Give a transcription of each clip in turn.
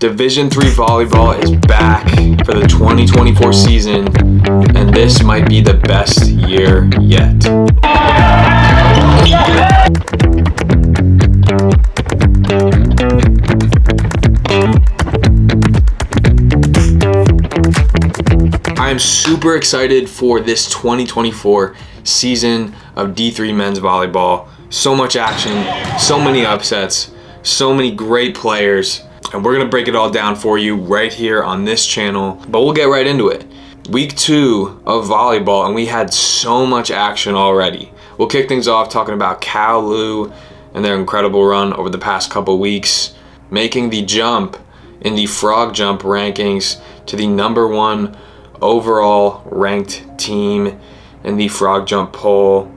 Division III volleyball is back for the 2024 season, and this might be the best year yet. I am super excited for this 2024 season of D3 men's volleyball. So much action, so many upsets, so many great players, and we're gonna break it all down for you right here on this channel, but we'll get right into it. Week 2 of volleyball, and we had so much action already. We'll kick things off talking about Cal Lu and their incredible run over the past couple weeks, making the jump in the frog jump rankings to the #1 overall ranked team in the frog jump poll.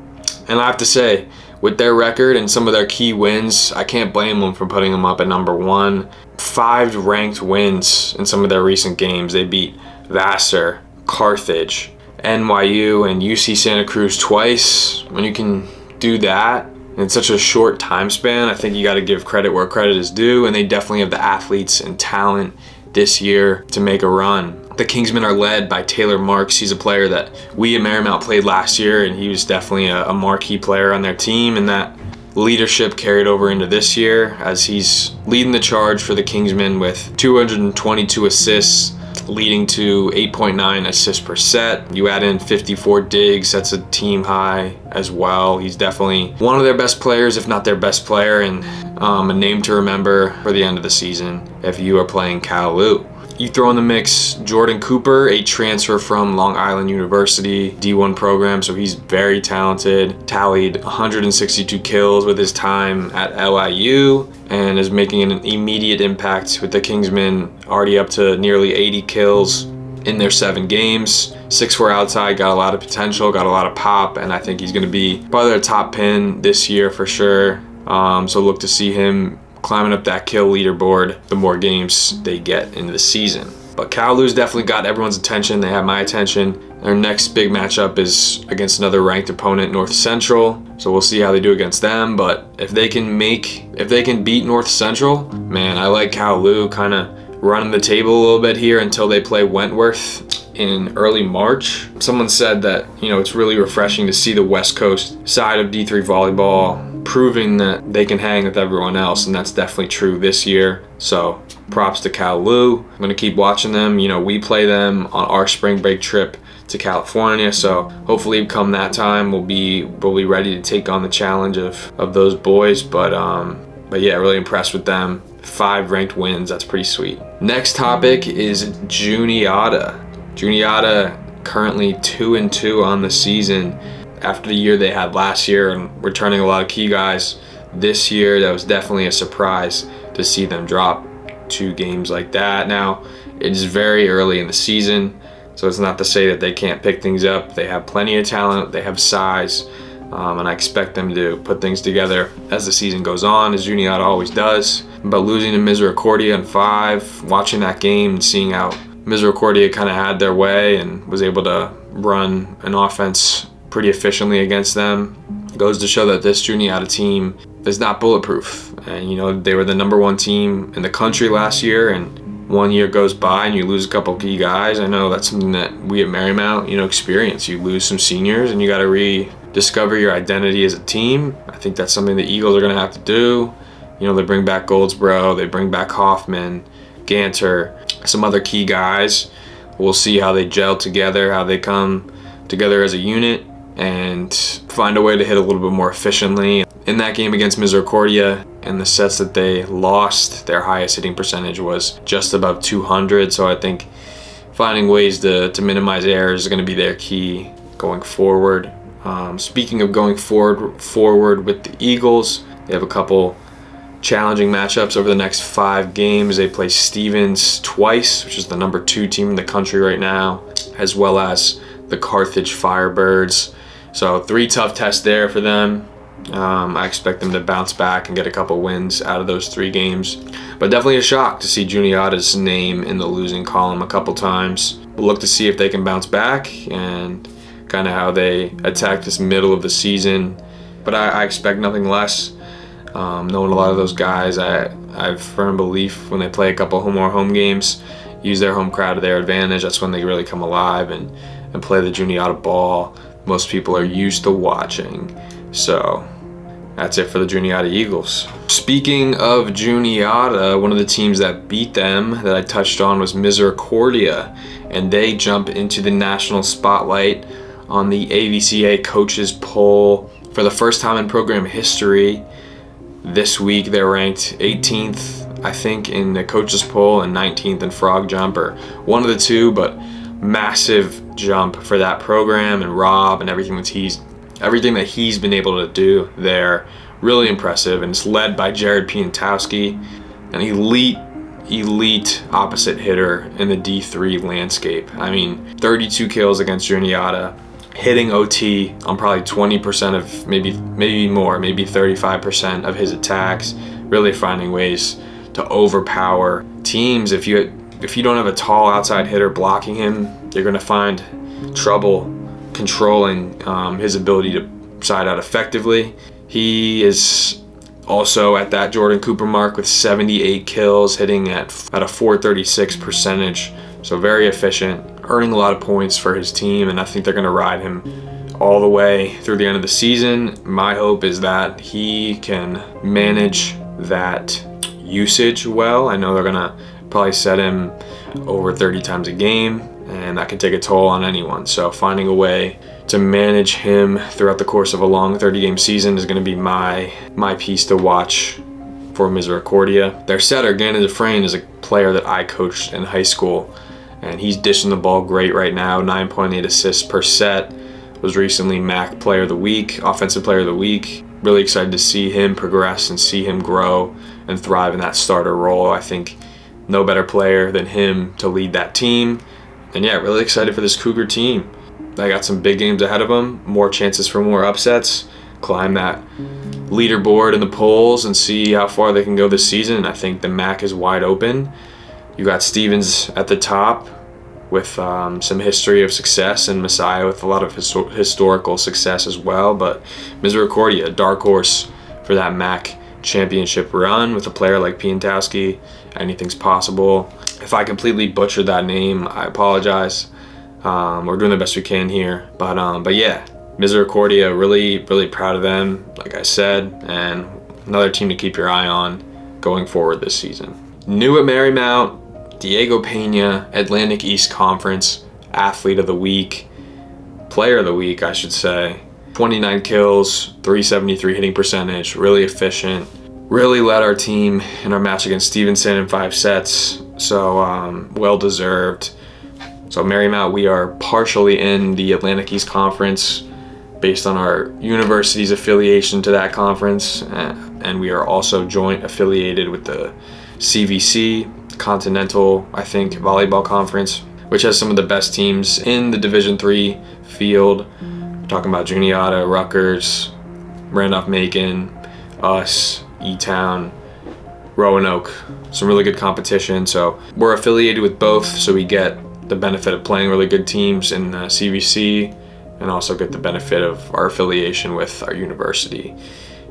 And I have to say, with their record and some of their key wins, I can't blame them for putting them up at #1. 5 ranked wins in some of their recent games. They beat Vassar, Carthage, NYU, and UC Santa Cruz twice. When you can do that in such a short time span, I think you got to give credit where credit is due, and they definitely have the athletes and talent this year to make a run. The Kingsmen are led by Taylor Marks. He's a player that we at Marymount played last year, and he was definitely a marquee player on their team, and that leadership carried over into this year as he's leading the charge for the Kingsmen with 222 assists, leading to 8.9 assists per set. You add in 54 digs, that's a team high as well. He's definitely one of their best players, if not their best player, and a name to remember for the end of the season if you are playing Cal Lu. You throw in the mix Jordan Cooper, a transfer from Long Island University D1 program, so he's very talented. Tallied 162 kills with his time at LIU and is making an immediate impact with the Kingsmen, already up to nearly 80 kills in their 7 games. 6'4" outside, got a lot of potential, got a lot of pop, and I think he's going to be probably their top pin this year for sure. So look to see him climbing up that kill leaderboard the more games they get into the season. But Cal Lu's definitely got everyone's attention. They have my attention. Their next big matchup is against another ranked opponent, North Central. So we'll see how they do against them. But if they can beat North Central, man, I like Cal Lu kind of running the table a little bit here until they play Wentworth in early March. Someone said that, it's really refreshing to see the West Coast side of D3 volleyball proving that they can hang with everyone else, and that's definitely true this year. So props to Cal Lu. I'm going to keep watching them. We play them on our spring break trip to California, so hopefully come that time we'll be ready to take on the challenge of those boys. But yeah, really impressed with them. 5 ranked wins, that's pretty sweet. Next topic is Juniata. Juniata currently 2-2 on the season after the year they had last year and returning a lot of key guys this year. That was definitely a surprise to see them drop 2 games like that. Now, it is very early in the season, so it's not to say that they can't pick things up. They have plenty of talent, they have size, and I expect them to put things together as the season goes on, as Juniata always does. But losing to Misericordia in 5, watching that game and seeing how Misericordia kind of had their way and was able to run an offense pretty efficiently against them, goes to show that this Juniata team is not bulletproof. And they were the #1 team in the country last year, and 1 year goes by and you lose a couple key guys. I know that's something that we at Marymount experience. You lose some seniors and you got to rediscover your identity as a team. I think that's something the Eagles are going to have to do. They bring back Goldsboro, they bring back Hoffman, Ganter, some other key guys. We'll see how they gel together, how they come together as a unit and find a way to hit a little bit more efficiently. In that game against Misericordia, in the sets that they lost, their highest hitting percentage was just above 200. So I think finding ways to minimize errors is going to be their key going forward. Speaking of going forward with the Eagles, they have a couple challenging matchups over the next 5 games. They play Stevens twice, which is the #2 team in the country right now, as well as the Carthage Firebirds. So 3 tough tests there for them. I expect them to bounce back and get a couple wins out of those 3 games. But definitely a shock to see Juniata's name in the losing column a couple times. We'll look to see if they can bounce back and kind of how they attack this middle of the season. But I expect nothing less. Knowing a lot of those guys, I I have firm belief when they play a couple more home games, use their home crowd to their advantage, that's when they really come alive and play the Juniata ball most people are used to watching. So that's it for the Juniata Eagles. Speaking of Juniata, one of the teams that beat them that I touched on was Misericordia, and they jump into the national spotlight on the AVCA coaches poll for the first time in program history. This week they're ranked 18th, I think, in the coaches poll and 19th in frog jump, or one of the two, but massive jump for that program, and Rob and everything that he's been able to do there, really impressive. And it's led by Jared Piantowski, an elite opposite hitter in the D3 landscape. I mean, 32 kills against Juniata, hitting OT on probably 20% of, maybe more, maybe 35% of his attacks, really finding ways to overpower teams. If you don't have a tall outside hitter blocking him, you're going to find trouble controlling his ability to side out effectively. He is also at that Jordan Cooper mark with 78 kills, hitting at a 436 percentage. So very efficient, earning a lot of points for his team, and I think they're going to ride him all the way through the end of the season. My hope is that he can manage that usage well. I know they're going to probably set him over 30 times a game, and that can take a toll on anyone. So finding a way to manage him throughout the course of a long 30-game season is going to be my piece to watch for Misericordia. Their setter, Gannon Dufresne, is a player that I coached in high school, and he's dishing the ball great right now. 9.8 assists per set. Was recently MAC Player of the Week, Offensive Player of the Week. Really excited to see him progress and see him grow and thrive in that starter role. I think no better player than him to lead that team. And yeah, really excited for this Cougar team. They got some big games ahead of them, more chances for more upsets, climb that leaderboard in the polls and see how far they can go this season. I think the MAC is wide open. You got Stevens at the top with some history of success, and Messiah with a lot of historical success as well. But Misericordia, dark horse for that MAC championship run with a player like Piantowski. Anything's possible. If I completely butchered that name, I apologize. We're doing the best we can here. But yeah, Misericordia, really proud of them, like I said, and another team to keep your eye on going forward this season. New at Marymount, Diego Pena, Atlantic East Conference Athlete of the Week, Player of the Week, I should say. 29 kills, 373 hitting percentage, really efficient. Really led our team in our match against Stevenson in 5 sets, so well deserved. So Marymount, we are partially in the Atlantic East Conference based on our university's affiliation to that conference, and we are also joint affiliated with the CVC, Continental, I think, Volleyball Conference, which has some of the best teams in the Division III field. We're talking about Juniata, Rutgers, Randolph-Macon, us, E-Town, Roanoke, some really good competition. So we're affiliated with both, so we get the benefit of playing really good teams in the CVC and also get the benefit of our affiliation with our university.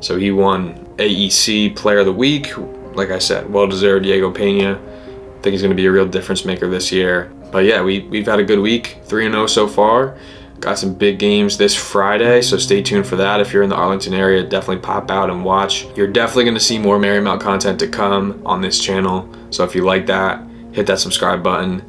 So he won AEC Player of the Week. Like I said, well-deserved. Diego Pena. I think he's going to be a real difference maker this year. But yeah, we've had a good week, 3-0 so far. Got some big games this Friday, so stay tuned for that. If you're in the Arlington area, definitely pop out and watch. You're definitely going to see more Marymount content to come on this channel. So if you like that, hit that subscribe button.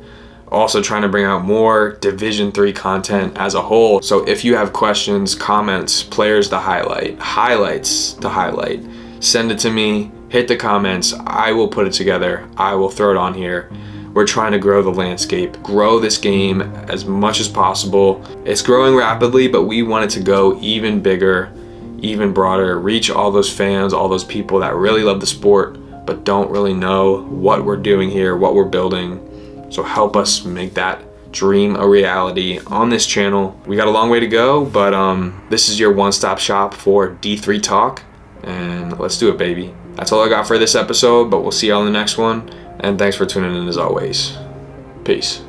Also trying to bring out more Division III content as a whole. So if you have questions, comments, players to highlight, highlights to highlight, send it to me, hit the comments. I will put it together. I will throw it on here. We're trying to grow the landscape, grow this game as much as possible. It's growing rapidly, but we want it to go even bigger, even broader, reach all those fans, all those people that really love the sport, but don't really know what we're doing here, what we're building. So help us make that dream a reality on this channel. We got a long way to go, but this is your one-stop shop for D3 talk, and let's do it, baby. That's all I got for this episode, but we'll see y'all in the next one. And thanks for tuning in as always. Peace.